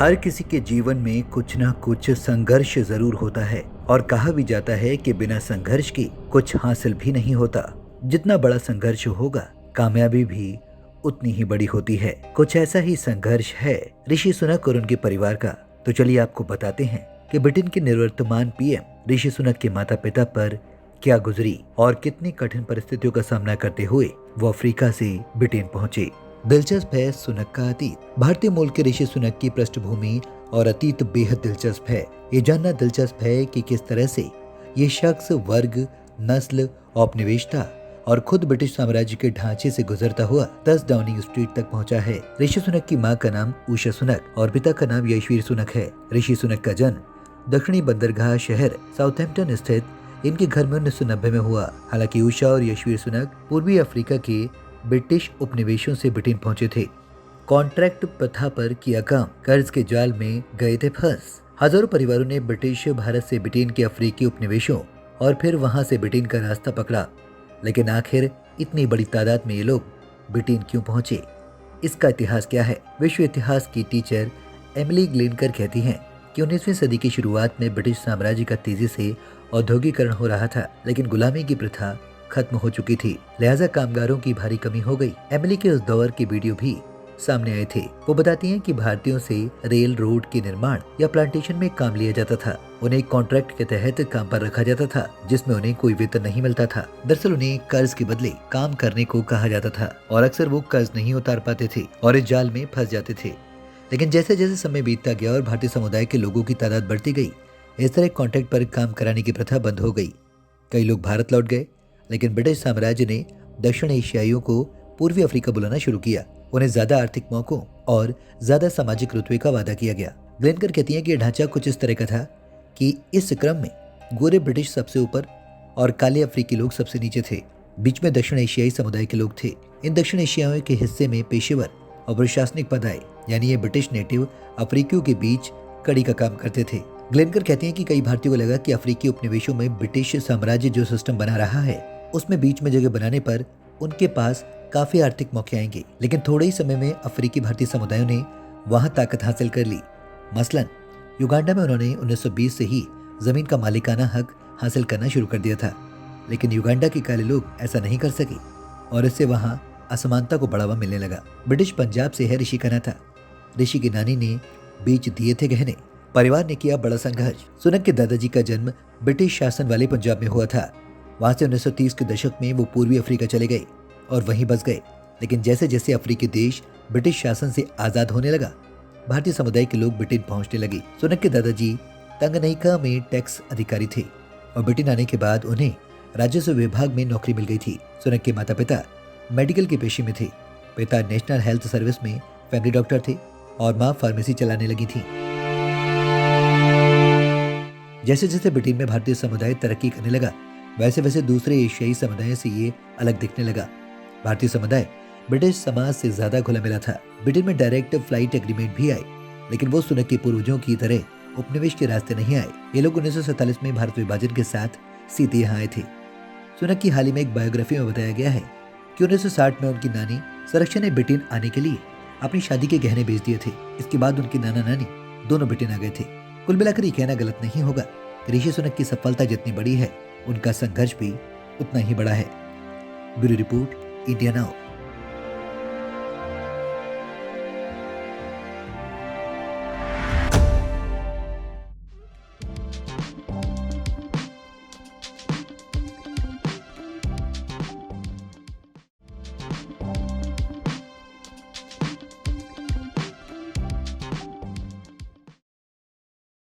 हर किसी के जीवन में कुछ ना कुछ संघर्ष जरूर होता है और कहा भी जाता है कि बिना संघर्ष के कुछ हासिल भी नहीं होता। जितना बड़ा संघर्ष होगा, कामयाबी भी उतनी ही बड़ी होती है। कुछ ऐसा ही संघर्ष है ऋषि सुनक और उनके परिवार का। तो चलिए आपको बताते हैं कि ब्रिटेन के निवर्तमान पीएम ऋषि सुनक के माता पिता पर क्या गुजरी और कितनी कठिन परिस्थितियों का सामना करते हुए वो अफ्रीका से ब्रिटेन पहुंचे। दिलचस्प है सुनक का अतीत। भारतीय मूल के ऋषि सुनक की पृष्ठभूमि और अतीत बेहद दिलचस्प है। ये जानना दिलचस्प है कि किस तरह से ये शख्स वर्ग, नस्ल, औपनिवेशिकता और खुद ब्रिटिश साम्राज्य के ढांचे से गुजरता हुआ 10 डाउनिंग स्ट्रीट तक पहुंचा है। ऋषि सुनक की मां का नाम उषा सुनक और पिता का नाम यशवीर सुनक है। ऋषि सुनक का जन्म दक्षिणी बंदरगाह शहर साउथहैम्पटन स्थित इनके घर में 1990 में हुआ। हालांकि उषा और यशवीर सुनक पूर्वी अफ्रीका के ब्रिटिश उपनिवेशों से ब्रिटेन पहुंचे थे। कॉन्ट्रैक्ट प्रथा पर किया काम, कर्ज के जाल में गए थे फंस। हजारों परिवारों ने ब्रिटिश भारत से ब्रिटेन के अफ्रीकी उपनिवेशों और फिर वहां से ब्रिटेन का रास्ता पकड़ा। लेकिन आखिर इतनी बड़ी तादाद में ये लोग ब्रिटेन क्यों पहुंचे? इसका इतिहास क्या है? विश्व इतिहास की टीचर एमिली ग्लेनकर कहती हैं कि 19वीं सदी की शुरुआत में ब्रिटिश साम्राज्य का तेजी से औद्योगिकरण हो रहा था, लेकिन गुलामी की प्रथा खत्म हो चुकी थी, लिहाजा कामगारों की भारी कमी हो गई। एमिली के उस दौर के वीडियो भी सामने आए थे। वो बताती हैं कि भारतीयों से रेल, रोड के निर्माण या प्लांटेशन में काम लिया जाता था। उन्हें कॉन्ट्रैक्ट के तहत काम पर रखा जाता था, जिसमें उन्हें कोई वेतन नहीं मिलता था। दरअसल उन्हें कर्ज के बदले काम करने को कहा जाता था और अक्सर वो कर्ज नहीं उतार पाते थे और इस जाल में फंस जाते थे। लेकिन जैसे जैसे समय बीतता गया और भारतीय समुदाय के लोगों की तादाद बढ़ती गई, इस तरह कॉन्ट्रैक्ट पर काम कराने की प्रथा बंद हो गई। कई लोग भारत लौट गए, लेकिन ब्रिटिश साम्राज्य ने दक्षिण एशियाइयों को पूर्वी अफ्रीका बुलाना शुरू किया। उन्हें ज्यादा आर्थिक मौकों और ज्यादा सामाजिक रुतबे का वादा किया गया। ग्लेनकर कहती हैं कि यह ढांचा कुछ इस तरह का था कि इस क्रम में गोरे ब्रिटिश सबसे ऊपर और काले अफ्रीकी लोग सबसे नीचे थे। बीच में दक्षिण एशियाई समुदाय के लोग थे। इन दक्षिण एशियाओं के हिस्से में पेशेवर और प्रशासनिक पद आए, यानी ये ब्रिटिश नेटिव अफ्रीकियों के बीच कड़ी का काम करते थे। ग्लेनकर कहते हैं कि कई भारतीयों को लगा कि अफ्रीकी उपनिवेशों में ब्रिटिश साम्राज्य जो सिस्टम बना रहा है, उसमें बीच में जगह बनाने पर उनके पास काफी आर्थिक मौके आएंगे। लेकिन थोड़े ही समय में अफ्रीकी भारतीय समुदायों ने वहां ताकत हासिल कर ली। मसलन युगांडा में उन्होंने 1920 से ही जमीन का मालिकाना हक हासिल करना शुरू कर दिया था। लेकिन युगांडा के काले लोग ऐसा नहीं कर सके और इससे वहां असमानता को बढ़ावा मिलने लगा। ब्रिटिश पंजाब से है ऋषि का नाता। ऋषि की नानी ने बेच दिए थे गहने। परिवार ने किया बड़ा संघर्ष। सुनक के दादाजी का जन्म ब्रिटिश शासन वाले पंजाब में हुआ था। वहां से 1930 के दशक में वो पूर्वी अफ्रीका चले गए और वहीं बस गए। लेकिन जैसे जैसे अफ्रीकी देश ब्रिटिश शासन से आजाद होने लगा, भारतीय समुदाय के लोग ब्रिटेन पहुंचने लगे। सुनक के दादाजी तंगनईका में टैक्स अधिकारी थे और ब्रिटेन आने के बाद उन्हें राजस्व विभाग में नौकरी मिल गई थी। सुनक के माता पिता मेडिकल के पेशे में थे। पिता नेशनल हेल्थ सर्विस में फैमिली डॉक्टर थे और माँ फार्मेसी चलाने लगी थी। जैसे जैसे ब्रिटेन में भारतीय समुदाय तरक्की करने लगा, वैसे वैसे दूसरे एशियाई समुदायों से ये अलग दिखने लगा। भारतीय समुदाय ब्रिटिश समाज से ज्यादा घुला मिला था। ब्रिटेन में डायरेक्ट फ्लाइट एग्रीमेंट भी आए, लेकिन वो सुनक के पूर्वजों की तरह उपनिवेश के रास्ते नहीं आए। ये लोग 1947 में भारत विभाजन के साथ सीधे यहाँ आए थे। सुनक की हाल ही में एक बायोग्राफी में बताया गया है कि 1960 में उनकी नानी संरक्षण ने ब्रिटेन आने के लिए अपनी शादी के गहने बेच दिए थे। इसके बाद उनकी नाना नानी दोनों ब्रिटेन आ गए थे। कुल मिलाकर ये कहना गलत नहीं होगा, ऋषि सुनक की सफलता जितनी बड़ी है, उनका संघर्ष भी उतना ही बड़ा है। Bureau report, India now.